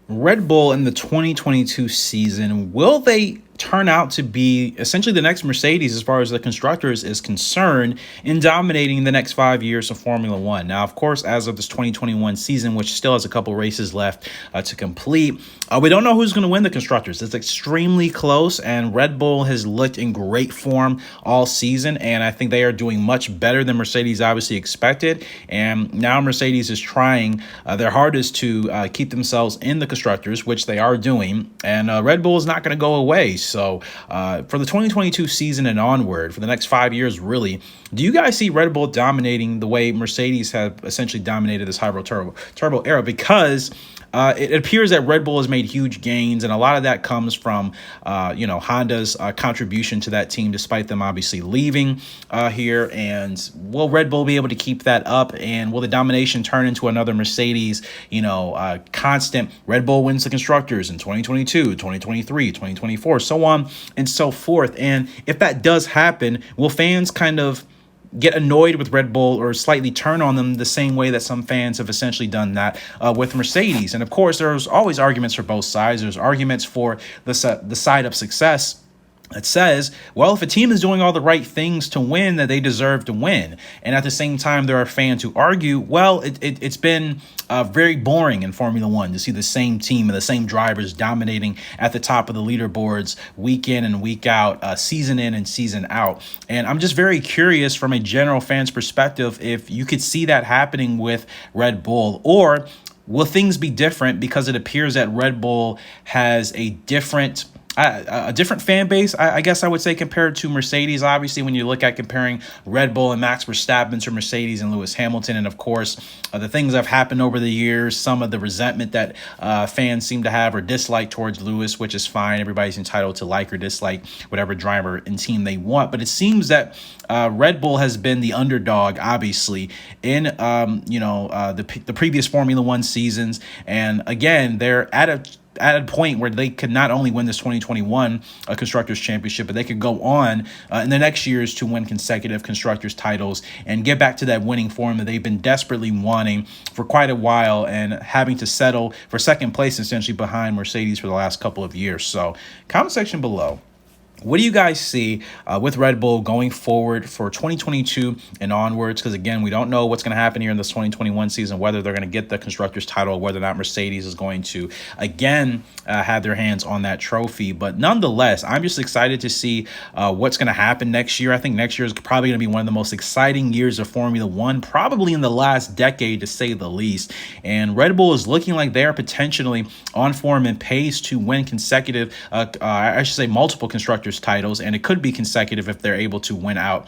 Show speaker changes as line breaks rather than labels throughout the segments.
Red Bull in the 2022 season, will they turn out to be essentially the next Mercedes as far as the constructors is concerned in dominating the next 5 years of Formula One? Now, of course, as of this 2021 season, which still has a couple races left to complete, we don't know who's going to win the constructors. It's extremely close, and Red Bull has looked in great form all season, and I think they are doing much better than Mercedes obviously expected. And now Mercedes is trying their hardest to keep themselves in the constructors, which they are doing, and Red Bull is not going to go away. So for the 2022 season and onward, for the next 5 years, really, do you guys see Red Bull dominating the way Mercedes have essentially dominated this hybrid turbo era? Because it appears that Red Bull has made huge gains, and a lot of that comes from, Honda's contribution to that team, despite them obviously leaving here. And will Red Bull be able to keep that up? And will the domination turn into another Mercedes, constant Red Bull wins the constructors in 2022, 2023, 2024, so on and so forth? And if that does happen, will fans kind of get annoyed with Red Bull or slightly turn on them the same way that some fans have essentially done that with Mercedes? And of course, there's always arguments for both sides. There's arguments for the side of success that says, well, if a team is doing all the right things to win, that they deserve to win. And at the same time, there are fans who argue, well, it's been very boring in Formula One to see the same team and the same drivers dominating at the top of the leaderboards week in and week out, season in and season out. And I'm just very curious from a general fan's perspective if you could see that happening with Red Bull, or will things be different because it appears that Red Bull has a different fan base, I guess I would say, compared to Mercedes. Obviously, when you look at comparing Red Bull and Max Verstappen to Mercedes and Lewis Hamilton, and of course, the things that have happened over the years, some of the resentment that fans seem to have or dislike towards Lewis, which is fine. Everybody's entitled to like or dislike whatever driver and team they want. But it seems that Red Bull has been the underdog, obviously, in the previous Formula One seasons. And again, they're at a point where they could not only win this 2021 Constructors Championship, but they could go on in the next years to win consecutive Constructors titles and get back to that winning form that they've been desperately wanting for quite a while, and having to settle for second place essentially behind Mercedes for the last couple of years. So comment section below, what do you guys see with Red Bull going forward for 2022 and onwards? Because, again, we don't know what's going to happen here in this 2021 season, whether they're going to get the Constructors title or whether or not Mercedes is going to, again, have their hands on that trophy. But nonetheless, I'm just excited to see what's going to happen next year. I think next year is probably going to be one of the most exciting years of Formula One, probably in the last decade, to say the least. And Red Bull is looking like they are potentially on form and pace to win consecutive, multiple Constructors titles, and it could be consecutive if they're able to win out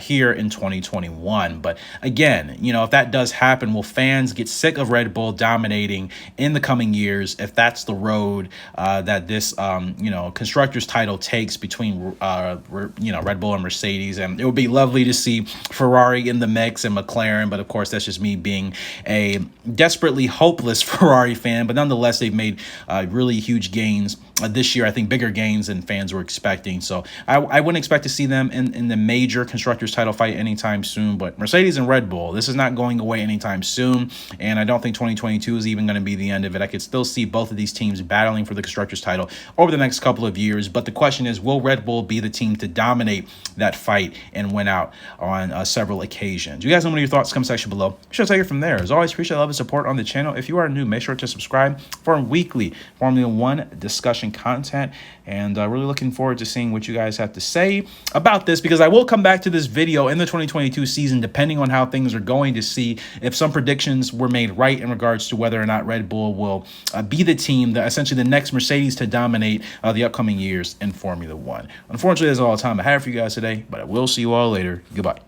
here in 2021. But again, if that does happen, will fans get sick of Red Bull dominating in the coming years if that's the road that this Constructors title takes between Red Bull and Mercedes? And it would be lovely to see Ferrari in the mix and McLaren, but of course that's just me being a desperately hopeless Ferrari fan. But nonetheless, they've made really huge gains this year, I think bigger gains than fans were expecting. So I wouldn't expect to see them in the major Constructors title fight anytime soon. But Mercedes and Red Bull, this is not going away anytime soon. And I don't think 2022 is even going to be the end of it. I could still see both of these teams battling for the Constructors title over the next couple of years. But the question is, will Red Bull be the team to dominate that fight and win out on several occasions? You guys know what your thoughts? Comment section below. Be sure to take it from there. As always, appreciate love and support on the channel. If you are new, make sure to subscribe for weekly Formula One discussion content, and really looking forward to seeing what you guys have to say about this, because I will come back to this video in the 2022 season depending on how things are going, to see if some predictions were made right in regards to whether or not Red Bull will be the team that essentially the next Mercedes to dominate the upcoming years in Formula One. Unfortunately, that's all the time I have for you guys today, but I will see you all later. Goodbye.